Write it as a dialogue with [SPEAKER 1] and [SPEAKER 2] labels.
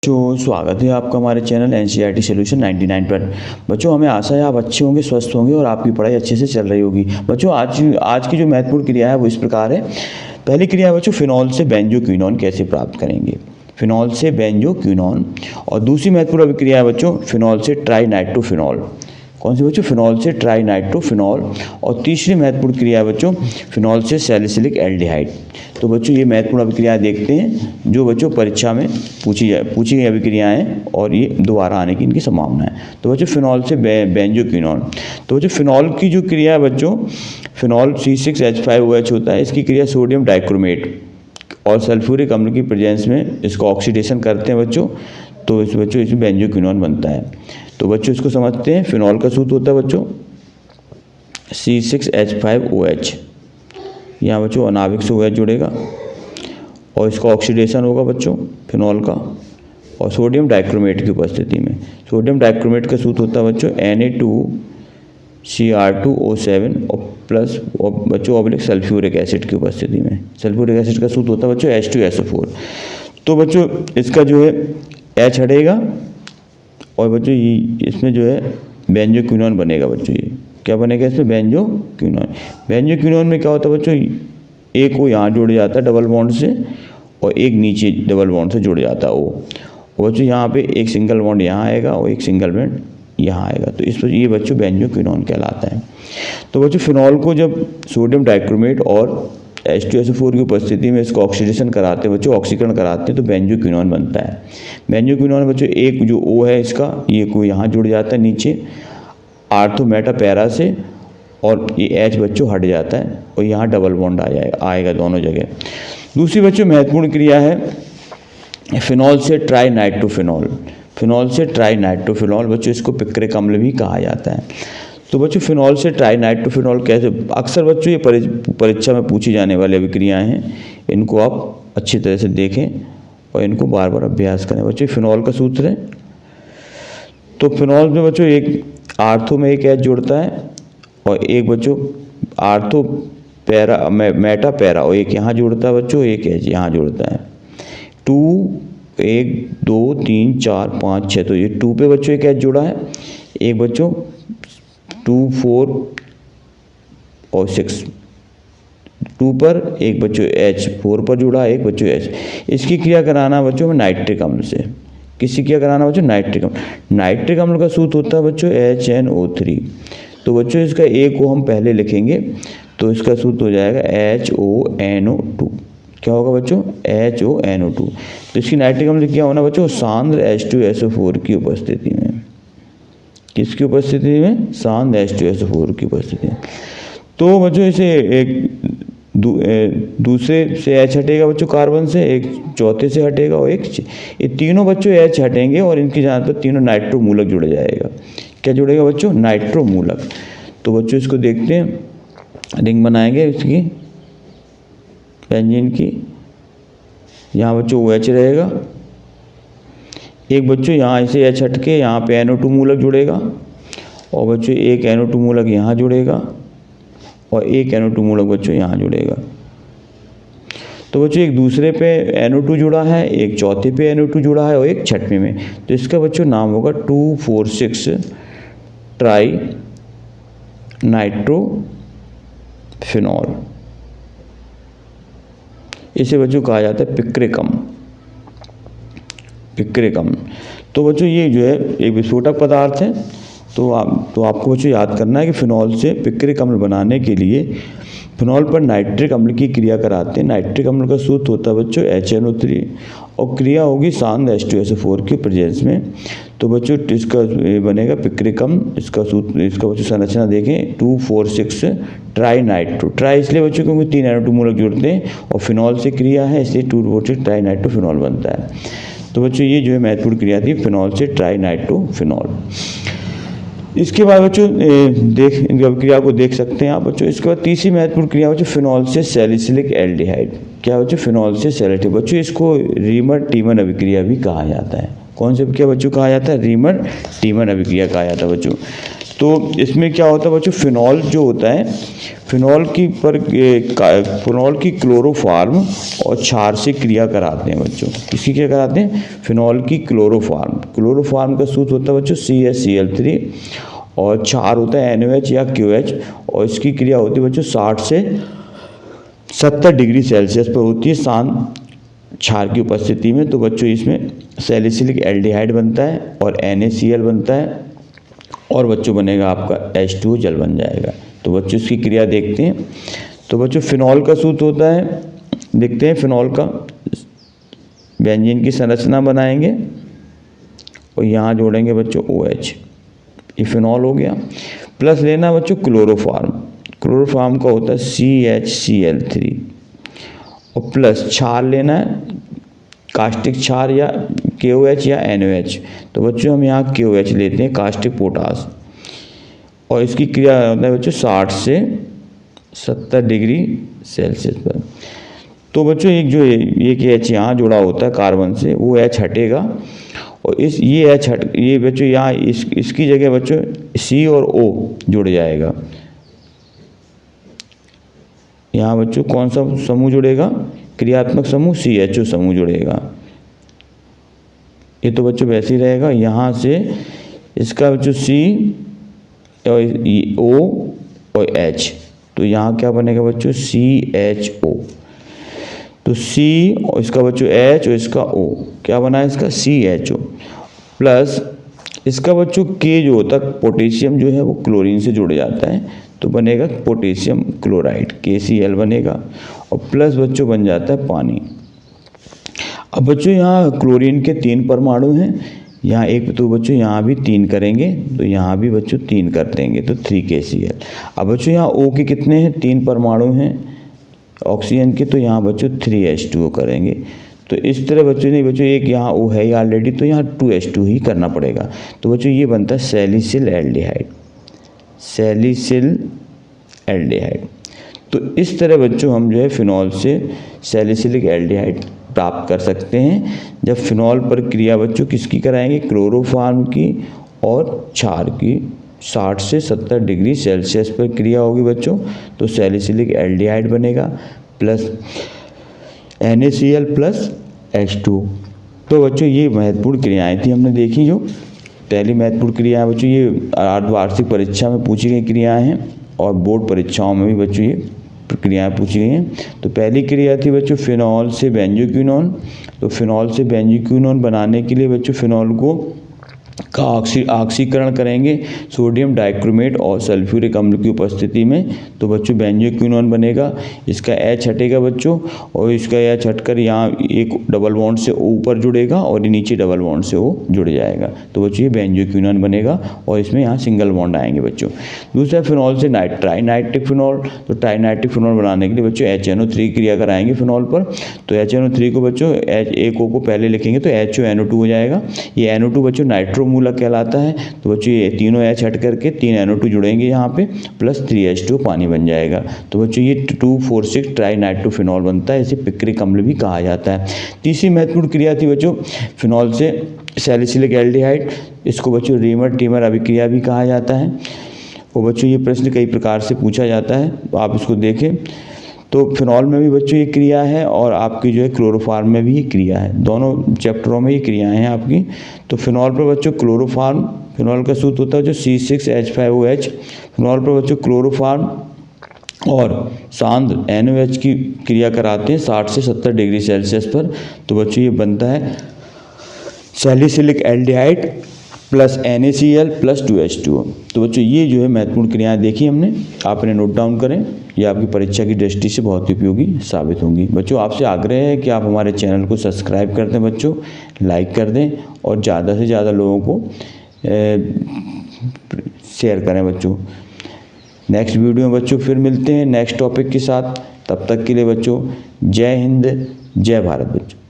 [SPEAKER 1] बच्चों स्वागत है आपका हमारे चैनल एनसीईआरटी सॉल्यूशन 99 पर। बच्चों हमें आशा है आप अच्छे होंगे, स्वस्थ होंगे और आपकी पढ़ाई अच्छे से चल रही होगी। बच्चों आज की जो महत्वपूर्ण क्रिया है वो इस प्रकार है। पहली क्रिया है बच्चों, फिनॉल से बेंजोक्विनोन कैसे प्राप्त करेंगे। फिनॉल से बेंजोक्विनोन। और दूसरी महत्वपूर्ण अभिक्रिया है बच्चों, फिनॉल से ट्राइनाइट्रोफिनॉल। कौन सी बच्चों? फिनॉल से ट्राइनाइट्रोफिनॉल। और तीसरी महत्वपूर्ण क्रिया है बच्चों, फिनॉल से सैलिसिलिक एल्डिहाइड। तो बच्चों ये महत्वपूर्ण अभिक्रियाएं देखते हैं जो बच्चों परीक्षा में पूछी गई अभिक्रियाएं हैं और ये दोबारा आने की इनकी संभावना है। तो बच्चों फिनॉल से बेंजोक्विनोन। तो बच्चों फिनॉल की जो क्रिया है बच्चों, फिनॉल C6H5OH होता है। इसकी क्रिया सोडियम डाइक्रोमेट और सल्फ्यूरिक अम्ल की प्रेजेंस में इसको ऑक्सीडेशन करते हैं बच्चों, तो बच्चों इसमें बेंजोक्विनोन बनता है। तो बच्चों इसको समझते हैं। फिनॉल का सूत्र होता है बच्चों C6H5OH। यहाँ बच्चों अनाविक से OH जुड़ेगा और इसका ऑक्सीडेशन होगा बच्चों फिनॉल का, और सोडियम डाइक्रोमेट की उपस्थिति में। सोडियम डाइक्रोमेट का सूत्र होता है बच्चों Na2Cr2O7 और प्लस बच्चों ऑब्लिक सल्फ्यूरिक एसिड की उपस्थिति में। सल्फ्यूरिक एसिड का सूत्र होता है बच्चों H2SO4। तो बच्चों इसका जो है H हटेगा और बच्चों इसमें जो है बेंजोक्विनोन बनेगा। बच्चों ये क्या बनेगा इसमें? बेंजोक्विनोन। बेंजोक्विनोन में क्या होता है बच्चों, एक को यहाँ जुड़ जाता है डबल बॉन्ड से और एक नीचे डबल बॉन्ड से जुड़ जाता है वो। और बच्चों यहाँ पे एक सिंगल बॉन्ड यहाँ आएगा और एक सिंगल बॉन्ड यहाँ आएगा। तो इस पर ये बच्चों बेंजोक्विनोन कहलाता है। तो बच्चों फिनॉल को जब सोडियम डाइक्रोमेट और H2SO4 की उपस्थिति में इसको ऑक्सीडेशन कराते हैं बच्चों, ऑक्सीकरण कराते हैं, तो बेंजोक्विनोन बनता है। बेंजोक्विनोन बच्चों एक जो O है इसका, ये को यहाँ जुड़ जाता है नीचे आर्थो मेटा पैरा से, और ये H बच्चों हट जाता है और यहाँ डबल बॉन्ड आएगा दोनों जगह। दूसरी बच्चों महत्वपूर्ण क्रिया है फिनॉल से ट्राइनाइट्रोफिनॉल। फिनॉल से ट्राइनाइट्रोफिनॉल बच्चों इसको पिक्रिक अम्ल भी कहा जाता है। तो बच्चों फिनॉल से ट्राइनाइट्रोफिनॉल कैसे, अक्सर बच्चों ये परीक्षा में पूछी जाने वाली अभिक्रियाएं हैं, इनको आप अच्छी तरह से देखें और इनको बार बार अभ्यास करें। बच्चों फिनॉल का सूत्र है, तो फिनॉल में बच्चों एक आर्थो में एक H जुड़ता है और एक बच्चों आर्थो पैरा मेटा पैरा और एक यहाँ जुड़ता है बच्चों, एक H यहाँ जुड़ता है। 2 1 2 3 4 5 6, तो ये 2 पे बच्चों एक H जुड़ा है, एक बच्चों 2 4 और 6, 2 पर एक बच्चों H, 4 पर जुड़ा है एक बच्चों H। इसकी क्रिया कराना बच्चों में नाइट्रिक अम्ल से। किसी क्रिया कराना बच्चों? नाइट्रिक अम्ल। नाइट्रिक अम्ल का सूत्र होता है बच्चों HNO3। तो बच्चों इसका एक को हम पहले लिखेंगे, तो इसका सूत्र हो जाएगा HONO2। क्या होगा बच्चों? HONO2। तो इसकी नाइट्रिक अम्ल क्या होना बच्चों? सांद्र H2SO4 की उपस्थिति में। किसकी उपस्थिति में? सांद्र H2SO4 की उपस्थिति में। तो बच्चों इसे एक दूसरे से H हटेगा बच्चों कार्बन से, एक चौथे से हटेगा और एक, ये तीनों बच्चों H हटेंगे और इनकी जहाँ पर तीनों नाइट्रो मूलक जुड़ जाएगा। क्या जुड़ेगा बच्चों? नाइट्रो मूलक। तो बच्चों इसको देखते हैं, रिंग बनाएंगे इसकी बेंजीन की। यहाँ बच्चों OH रहेगा, एक बच्चों यहाँ से H हटके यहाँ पे NO2 मूलक जुड़ेगा और बच्चों एक NO2 मूलक यहाँ जुड़ेगा और एक NO2 मूलक बच्चों यहाँ जुड़ेगा। तो बच्चों एक दूसरे पे NO2 जुड़ा है, एक चौथे पे NO2 जुड़ा है और एक छठवें में। तो इसका बच्चों नाम होगा 2,4,6 ट्राई नाइट्रोफिनॉल। इसे बच्चों कहा जाता है पिक्रिक अम्ल। पिक्रिक अम्ल। तो बच्चों ये जो है एक विस्फोटक पदार्थ है। तो आपको बच्चों याद करना है कि फिनॉल से पिक्रिक अम्ल बनाने के लिए फिनॉल पर नाइट्रिक अम्ल की क्रिया कराते हैं। नाइट्रिक अम्ल का सूत्र होता है बच्चों HNO3 और क्रिया होगी सांद्र H2SO4 की प्रेजेंस में। तो बच्चों इसका बनेगा पिक्रिक अम्ल। इसका सूत्र, इसका बच्चों संरचना देखें 2,4,6 ट्राइनाइट्रो। ट्राई इसलिए बच्चों क्योंकि 3 NO2 मूलक जुड़ते हैं और फिनॉल से क्रिया है, इसलिए 2,4,6 ट्राइनाइट्रोफिनॉल बनता है। तो बच्चों ये जो है महत्वपूर्ण क्रिया थी फिनॉल से ट्राइनाइट्रोफिनॉल। इसके बाद बच्चों क्रिया को देख सकते हैं आप बच्चों। इसके बाद तीसरी महत्वपूर्ण क्रिया बच्चों फिनॉल से सैलिसिलिक एल्डिहाइड। क्या बच्चों? फिनॉल से सैलिसिलिक। बच्चों इसको रीमर टीमन अभिक्रिया भी कहा जाता है। कौन सी अभिक्रिया बच्चों कहा जाता है? रीमर टीमन अभिक्रिया कहा जाता है बच्चों। तो इसमें क्या होता है बच्चों, फिनॉल जो होता है, फिनॉल की क्लोरोफॉर्म और क्षार से क्रिया कराते हैं बच्चों। किसकी क्रिया कराते हैं? फिनॉल की क्लोरोफॉर्म का सूत्र होता है बच्चों CaCl3 और क्षार होता है NaOH या QH, और इसकी क्रिया होती है बच्चों 60 से 70 डिग्री सेल्सियस पर होती है शांत क्षार की उपस्थिति में। तो बच्चों इसमें सैलिसिलिक एल्डिहाइड बनता है और NaCl बनता है और बच्चों बनेगा आपका H2O जल बन जाएगा। तो बच्चों इसकी क्रिया देखते हैं। तो बच्चों फिनॉल का सूत्र होता है, देखते हैं फिनॉल का, बेंजीन की संरचना बनाएंगे और यहाँ जोड़ेंगे बच्चों OH, ये फिनॉल हो गया। प्लस लेना बच्चों क्लोरोफॉर्म का होता है CHCl3 और प्लस क्षार लेना है, कास्टिक क्षार या KOH या NaOH। तो बच्चों हम यहाँ KOH लेते हैं, कास्टिक पोटास, और इसकी क्रिया होता है बच्चों 60 से 70 डिग्री सेल्सियस पर। तो बच्चों एक जो एक H यहाँ जुड़ा होता है कार्बन से, वो H हटेगा और ये बच्चों यहाँ इसकी जगह बच्चों C और O जुड़ जाएगा। यहाँ बच्चों कौन सा समूह जुड़ेगा? क्रियात्मक समूह CHO समूह जुड़ेगा। ये तो बच्चों वैसे ही रहेगा। यहाँ से इसका बच्चों C और O और H, तो यहाँ क्या बनेगा बच्चों CHO। तो C और इसका बच्चों H और इसका O, क्या बना है इसका CHO। प्लस इसका बच्चों K जो होता है, पोटेशियम जो है वो क्लोरीन से जुड़ जाता है, तो बनेगा पोटेशियम क्लोराइड, KCl बनेगा। और प्लस बच्चों बन जाता है पानी। अब बच्चों यहाँ क्लोरीन के 3 परमाणु हैं, यहाँ एक, तो बच्चों यहाँ भी 3 करेंगे, तो यहाँ भी बच्चों 3 कर देंगे, तो 3KCl। अब बच्चों यहाँ O के कितने हैं? 3 परमाणु हैं ऑक्सीजन के, तो यहाँ बच्चों 3H2O करेंगे। तो इस तरह बच्चों नहीं बच्चों, एक यहाँ O है ऑलरेडी, तो यहाँ 2H2 ही करना पड़ेगा। तो बच्चों ये बनता है सैलिसिल एल्डिहाइड। तो इस तरह बच्चों हम जो है फिनॉल से सैलिसिलिक एल्डिहाइड प्राप्त कर सकते हैं। जब फिनॉल पर क्रिया बच्चों किसकी कराएंगे? क्लोरोफॉर्म की और क्षार की 60 से 70 डिग्री सेल्सियस पर क्रिया होगी बच्चों, तो सैलिसिलिक एल्डिहाइड बनेगा प्लस NaCl प्लस H2। तो बच्चों ये महत्वपूर्ण क्रियाएं थी हमने देखी। जो पहली महत्वपूर्ण क्रिया बच्चों ये अर्धवार्षिक परीक्षा में पूछी गई क्रियाएं हैं और बोर्ड परीक्षाओं में भी बच्चों ये क्रियाएं पूछी गई हैं। तो पहली क्रिया थी बच्चों फिनॉल से बेंजोक्विनोन। तो फिनॉल से बेंजोक्विनोन बनाने के लिए बच्चों फिनॉल को का ऑक्सीकरण करेंगे सोडियम डाइक्रोमेट और सल्फ्यूरिक अम्ल की उपस्थिति में, तो बच्चों बेंजोक्विनोन बनेगा। इसका H हटेगा बच्चों और इसका H हटकर यहाँ एक डबल बॉन्ड से ऊपर जुड़ेगा और नीचे डबल बॉन्ड से O जुड़ जाएगा, तो बच्चों ये बेंजोक्विनोन बनेगा और इसमें यहाँ सिंगल बॉन्ड आएंगे बच्चों। दूसरा फिनॉल से ट्राइनाइट्रिक फिनॉल। तो ट्राइनाइट्रिक फिनॉल बनाने के लिए बच्चों HNO3 क्रिया कराएंगे फिनॉल पर। तो HNO3 को बच्चों एक O को पहले लिखेंगे तो HONO2 हो जाएगा। ये NO2 बच्चों नाइट्रो मूलक कहलाता है। तो बच्चों ये तीनों H हट करके 3 NO2 जुड़ेंगे यहाँ पे, प्लस 3H2 पानी बन जाएगा। तो बच्चों ये 2,4,6 ट्राइनाइट्रोफिनॉल बनता है, इसे पिक्रिक अम्ल भी कहा जाता है। तीसरी महत्वपूर्ण क्रिया थी बच्चों फिनॉल से सैलिसिलिक एल्डिहाइड। इसको बच्चों रीमर टीमर अभिक्रिया भी कहा जाता है। और बच्चों ये प्रश्न कई प्रकार से पूछा जाता है, तो आप इसको देखें। तो फिनॉल में भी बच्चों ये क्रिया है और आपकी जो है क्लोरोफॉर्म में भी ये क्रिया है, दोनों चैप्टरों में ये क्रियाएं हैं आपकी। तो फिनॉल पर बच्चों क्लोरोफॉर्म, फिनॉल का सूत्र होता है जो C6H5OH। फिनॉल पर बच्चों क्लोरोफॉर्म और शांत NaOH की क्रिया कराते हैं 60 से 70 डिग्री सेल्सियस पर, तो बच्चों ये बनता है salicylic aldehyde plus NaCl plus 2H2O। तो बच्चों ये जो है महत्वपूर्ण क्रियाएं देखी हमने, आप इन्हें नोट डाउन करें, ये आपकी परीक्षा की दृष्टि से बहुत ही उपयोगी साबित होंगी। बच्चों आपसे आग्रह है कि आप हमारे चैनल को सब्सक्राइब कर दें बच्चों, लाइक कर दें और ज़्यादा से ज़्यादा लोगों को शेयर करें बच्चों। नेक्स्ट वीडियो में बच्चों फिर मिलते हैं नेक्स्ट टॉपिक के साथ। तब तक के लिए बच्चों जय हिंद, जय भारत बच्चों।